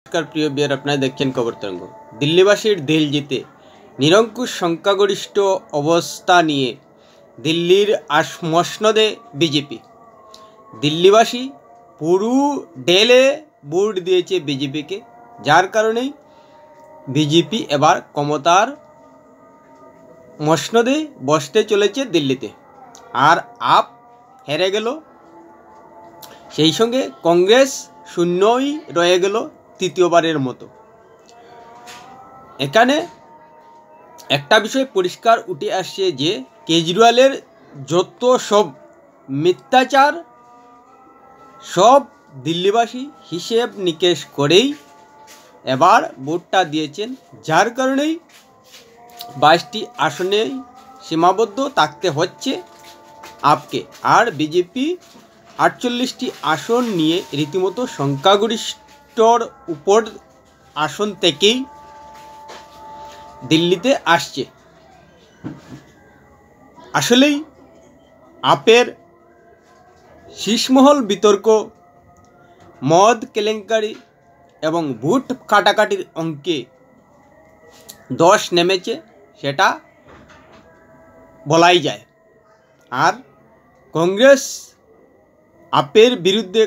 নমস্কার প্রিয় বিয়ার, আপনারা দেখছেন খবর তরঙ্গ। দিল্লিবাসীর দিল জিতে নিরঙ্কুশ সংখ্যাগরিষ্ঠ অবস্থা নিয়ে দিল্লির মসনদে বিজেপি। দিল্লিবাসী পুরো ডেলে ভোট দিয়েছে বিজেপিকে, যার কারণেই বিজেপি এবার ক্ষমতার মসনদে বসতে চলেছে দিল্লিতে। আর আপ হেরে গেল, সেই সঙ্গে কংগ্রেস শূন্যই রয়ে গেল তৃতীয়বারের মতো। এখানে একটা বিষয় পরিষ্কার উঠে আসছে যে কেজরিওয়ালের যত সব মিথ্যাচার সব দিল্লিবাসী হিসেব নিকেশ করেই এবার ভোটটা দিয়েছেন, যার কারণেই 22টি আসনেই সীমাবদ্ধ থাকতে হচ্ছে আপকে। আর বিজেপি 48টি আসন নিয়ে রীতিমতো সংখ্যাগরিষ্ঠর উপর আসন থেকেই দিল্লিতে আসছে। আসলেই আপের শীর্ষমহল বিতর্ক, মদ কেলেঙ্কারি এবং ভোট কাটাকাটির অঙ্কে দশ নেমেছে, সেটা বলাই যায়। আর কংগ্রেস আপের বিরুদ্ধে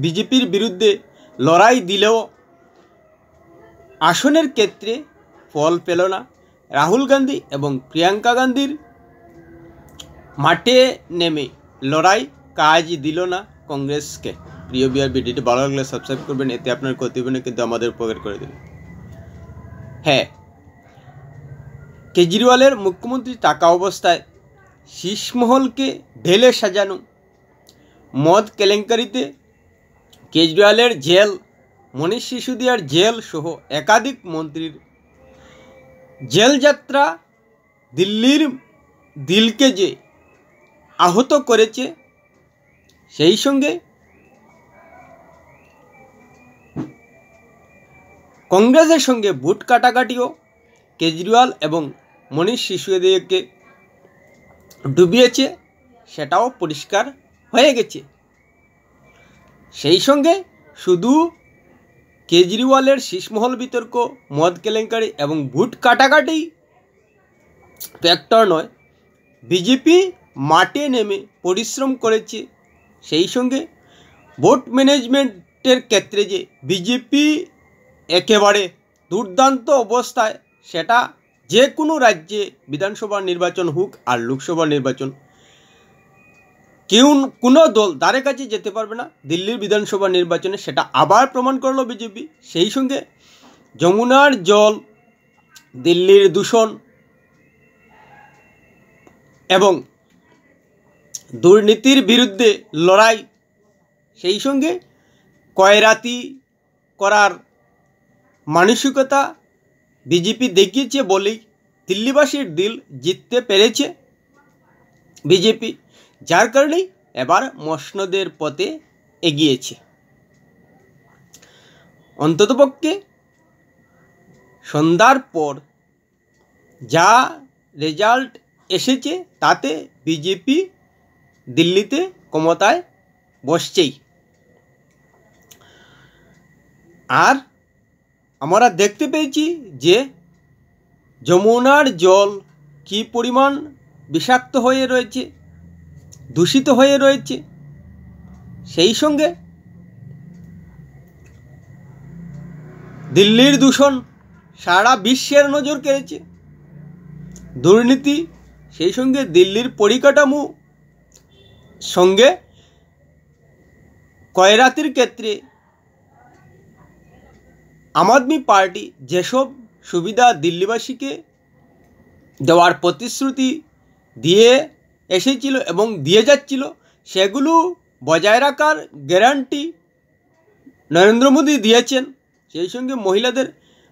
বিজেপির বিরুদ্ধে লড়াই দিলেও আসনের ক্ষেত্রে ফল পেল না। রাহুল গান্ধী এবং প্রিয়াঙ্কা গান্ধীর মাঠে নেমে লড়াই কাজ দিল না কংগ্রেসকে। প্রিয় বিয়ার, ভিডিওটি ভালো লাগলে সাবস্ক্রাইব করবেন, এতে আপনার ক্ষতি হবে না কিন্তু আমাদের উপকার করে দেবেন। হ্যাঁ, কেজরিওয়ালের মুখ্যমন্ত্রী থাকা অবস্থায় শীর্ষমহলকে ঢেলে সাজানো, মদ কেলেঙ্কারিতে কেজরিওয়ালের জেল, মনীষ সিসোদিয়ার জেল সহ একাধিক মন্ত্রীর জেল যাত্রা দিল্লির দিলকে যে আহত করেছে, সেই সঙ্গে কংগ্রেসের সঙ্গে ভোট কাটাকাটিও কেজরিওয়াল এবং মনীষ সিসোদিয়াকে ডুবিয়েছে, সেটাও পরিষ্কার হয়ে গেছে। সেই সঙ্গে শুধু কেজরিওয়ালের শীর্ষমহল বিতর্ক, মদ কেলেঙ্কারি এবং ভোট কাটাকাটি ফ্যাক্টর নয়, বিজেপি মাঠে নেমে পরিশ্রম করেছে। সেই সঙ্গে ভোট ম্যানেজমেন্টের ক্ষেত্রে যে বিজেপি একেবারে দুর্দান্ত অবস্থায়, সেটা যে কোনো রাজ্যে বিধানসভা নির্বাচন হোক আর লোকসভা নির্বাচন, কোনো দল দ্বারের কাছে যেতে পারবে না দিল্লির বিধানসভা নির্বাচনে, সেটা আবার প্রমাণ করলো বিজেপি। সেই সঙ্গে যমুনার জল, দিল্লির দূষণ এবং দুর্নীতির বিরুদ্ধে লড়াই, সেই সঙ্গে কয়রাতি করার মানসিকতা বিজেপি দেখিয়েছে বলেই দিল্লিবাসীর দিল জিততে পেরেছে বিজেপি, যার কারণেই এবার মসনদের পথে এগিয়েছে। অন্ততপক্ষে সন্ধ্যার পর যা রেজাল্ট এসেছে তাতে বিজেপি দিল্লিতে ক্ষমতায় বসছেই। আর আমরা দেখতে পেয়েছি যে যমুনার জল কী পরিমাণ বিষাক্ত হয়ে রয়েছে, দূষিত হয়ে রয়েছে। সেই সঙ্গে দিল্লির দূষণ সারা বিশ্বের নজর কেড়েছে, দুর্নীতি, সেই সঙ্গে দিল্লির পরিকাঠামো সঙ্গে কয়রাতির ক্ষেত্রে আম আদমি পার্টি যেসব সুবিধা দিল্লিবাসীকে দেওয়ার প্রতিশ্রুতি দিয়ে এসেছিল এবং দিয়ে যাচ্ছিল, সেগুলো বজায় রাখার গ্যারান্টি নরেন্দ্র মোদী দিয়েছেন। সেই সঙ্গে মহিলাদের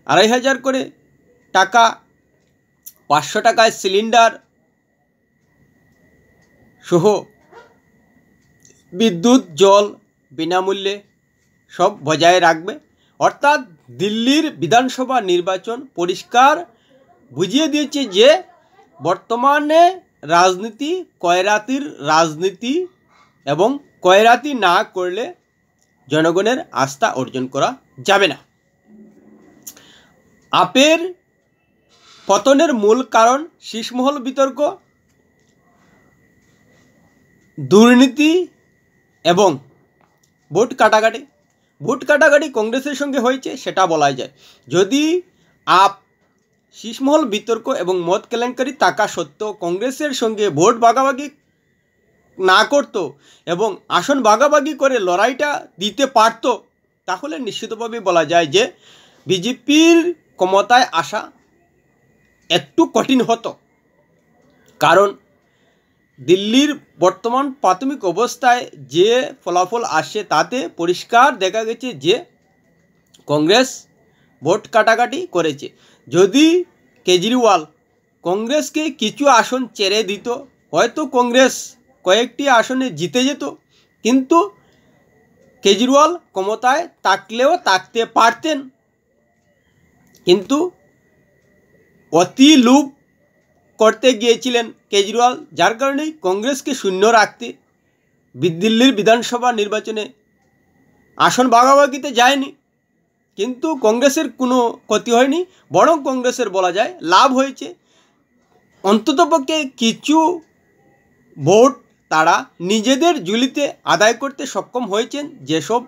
2500 করে টাকা, 500 টাকায় সিলিন্ডার সহ বিদ্যুৎ, জল বিনামূল্যে সব বজায় রাখবে। অর্থাৎ দিল্লির বিধানসভা নির্বাচন পরিষ্কার বুঝিয়ে দিয়েছে যে বর্তমানে রাজনীতি কয়রাতির রাজনীতি, এবং কয়রাতি না করলে জনগণের আস্থা অর্জন করা যাবে না। আপের পতনের মূল কারণ শীষমহল বিতর্ক, দুর্নীতি এবং ভোট কাটাকাটি। ভোট কাটাকাটি কংগ্রেসের সঙ্গে হয়েছে সেটা বলা যায়। যদি আপ শীষমহল বিতর্ক এবং মদ কেলেঙ্কারি থাকা সত্ত্বেও কংগ্রেসের সঙ্গে ভোট ভাগাভাগি না করত এবং আসন ভাগাভাগি করে লড়াইটা দিতে পারত, তাহলে নিশ্চিতভাবে বলা যায় যে বিজেপির ক্ষমতায় আসা একটু কঠিন হতো। কারণ দিল্লির বর্তমান প্রাথমিক অবস্থায় যে ফলাফল আসছে তাতে পরিষ্কার দেখা গেছে যে কংগ্রেস ভোট কাটাকাটি করেছে। যদি কেজরিওয়াল কংগ্রেসকে কিছু আসন ছেড়ে দিত, হয়তো কংগ্রেস কয়েকটি আসনে জিতে যেত, কিন্তু কেজরিওয়াল ক্ষমতায় থাকলেও থাকতে পারতেন। কিন্তু অতি লোভ করতে গিয়েছিলেন কেজরিওয়াল, যার কারণেই কংগ্রেসকে শূন্য রাখতে দিল্লির বিধানসভা নির্বাচনে আসন ভাগাভাগিতে যায়নি। কিন্তু কংগ্রেসের কোনো ক্ষতি হয়নি, বরং কংগ্রেসের বলা যায় লাভ হয়েছে। অন্ততপক্ষে কিছু ভোট তারা নিজেদের ঝুলিতে আদায় করতে সক্ষম হয়েছেন। যেসব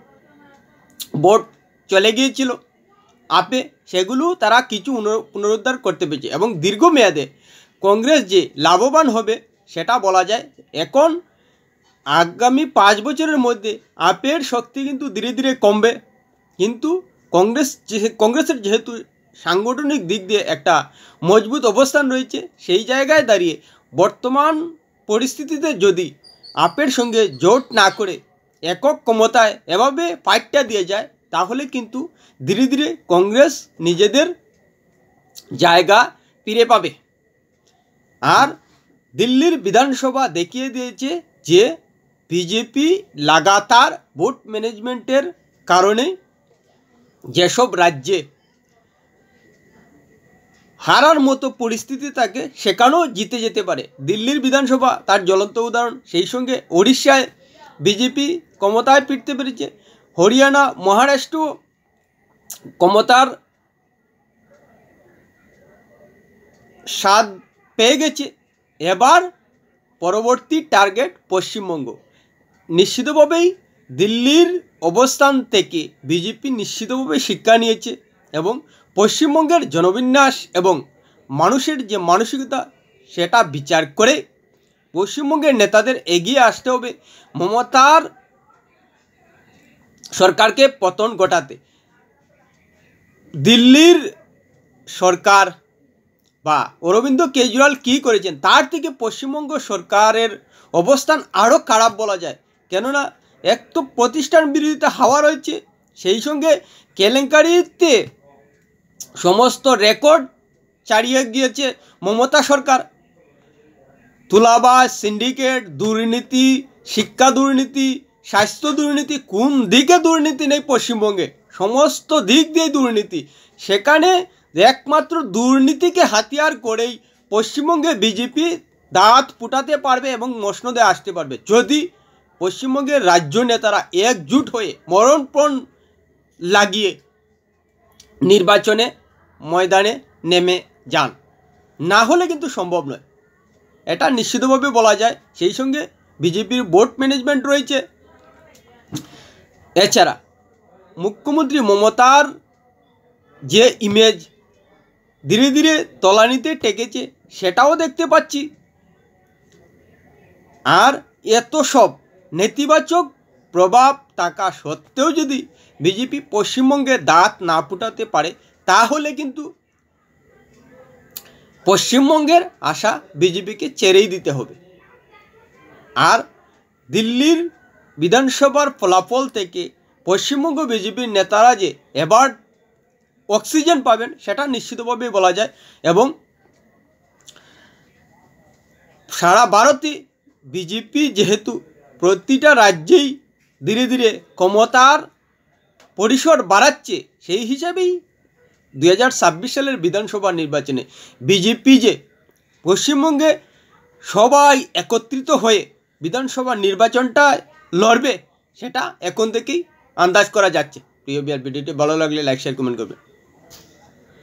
ভোট চলে গিয়েছিল আপে, সেগুলো তারা কিছু পুনরুদ্ধার করতে পেরেছে এবং দীর্ঘমেয়াদে কংগ্রেস যে লাভবান হবে সেটা বলা যায়। এখন আগামী 5 বছরের মধ্যে আপের শক্তি কিন্তু ধীরে ধীরে কমবে, কিন্তু কংগ্রেসের যেহেতু সাংগঠনিক দিক দিয়ে একটা মজবুত অবস্থান রয়েছে, সেই জায়গায় দাঁড়িয়ে বর্তমান পরিস্থিতিতে যদি আপের সঙ্গে জোট না করে একক ক্ষমতায় এভাবে ফাইটটা দিয়ে যায়, তাহলে কিন্তু ধীরে ধীরে কংগ্রেস নিজেদের জায়গা ফিরে পাবে। আর দিল্লির বিধানসভা দেখিয়ে দিয়েছে যে বিজেপি লাগাতার ভোট ম্যানেজমেন্টের কারণে যেসব রাজ্যে হারার মতো পরিস্থিতি থাকে সেখানেও জিতে যেতে পারে। দিল্লির বিধানসভা তার জ্বলন্ত উদাহরণ। সেই সঙ্গে ওড়িশায় বিজেপি ক্ষমতায় ফিরতে পেরেছে, হরিয়ানা, মহারাষ্ট্র ক্ষমতার স্বাদ পেয়ে গেছে। এবার পরবর্তী টার্গেট পশ্চিমবঙ্গ। নিশ্চিতভাবেই দিল্লির অবস্থান থেকে বিজেপি নিশ্চিতভাবে শিক্ষা নিয়েছে এবং পশ্চিমবঙ্গের জনবিন্যাস এবং মানুষের যে মানসিকতা সেটা বিচার করে পশ্চিমবঙ্গের নেতাদের এগিয়ে আসতে হবে মমতার সরকারকে পতন ঘটাতে। দিল্লির সরকার বা অরবিন্দ কেজরিওয়াল কী করেছেন তার থেকে পশ্চিমবঙ্গ সরকারের অবস্থান আরও খারাপ বলা যায়। কেননা এক তো প্রতিষ্ঠান বিরোধিতা হাওয়া রয়েছে, সেই সঙ্গে কেলেঙ্কারিতে সমস্ত রেকর্ড ছাড়িয়ে গিয়েছে মমতা সরকার। তুলাবাজ, সিন্ডিকেট, দুর্নীতি, শিক্ষা দুর্নীতি, স্বাস্থ্য দুর্নীতি, কোন দিকে দুর্নীতি নেই পশ্চিমবঙ্গে? সমস্ত দিক দিয়ে দুর্নীতি। সেখানে একমাত্র দুর্নীতিকে হাতিয়ার করেই পশ্চিমবঙ্গে বিজেপি দাঁত ফুটাতে পারবে এবং মসনদে আসতে পারবে, যদি পশ্চিমবঙ্গের রাজ্য নেতারা একজুট হয়ে মরণপণ লাগিয়ে নির্বাচনে ময়দানে নেমে যান। না হলে কিন্তু সম্ভব নয়, এটা নিশ্চিতভাবে বলা যায়। সেই সঙ্গে বিজেপির ভোট ম্যানেজমেন্ট রয়েছে। এছাড়া মুখ্যমন্ত্রী মমতার যে ইমেজ ধীরে ধীরে তলানিতে টেকেছে সেটাও দেখতে পাচ্ছি। আর এত সব নেতিবাচক প্রভাব থাকা সত্ত্বেও যদি বিজেপি পশ্চিমবঙ্গে দাঁত না ফুটাতে পারে, তাহলে কিন্তু পশ্চিমবঙ্গের আশা বিজেপিকে ছেড়েই দিতে হবে। আর দিল্লির বিধানসভার ফলাফল থেকে পশ্চিমবঙ্গ বিজেপির নেতারা যে এবার অক্সিজেন পাবেন সেটা নিশ্চিতভাবে বলা যায়। এবং সারা ভারতে বিজেপি যেহেতু প্রতিটা রাজ্যেই ধীরে ধীরে ক্ষমতার পরিসর বাড়াচ্ছে, সেই হিসাবেই 2026 সালের বিধানসভা নির্বাচনে বিজেপি যে পশ্চিমবঙ্গে সবাই একত্রিত হয়ে বিধানসভা নির্বাচনটা লড়বে সেটা এখন থেকেই আন্দাজ করা যাচ্ছে। প্রিয় বিয়ার, ভিডিওটি ভালো লাগলে লাইক, শেয়ার, কমেন্ট করবেন।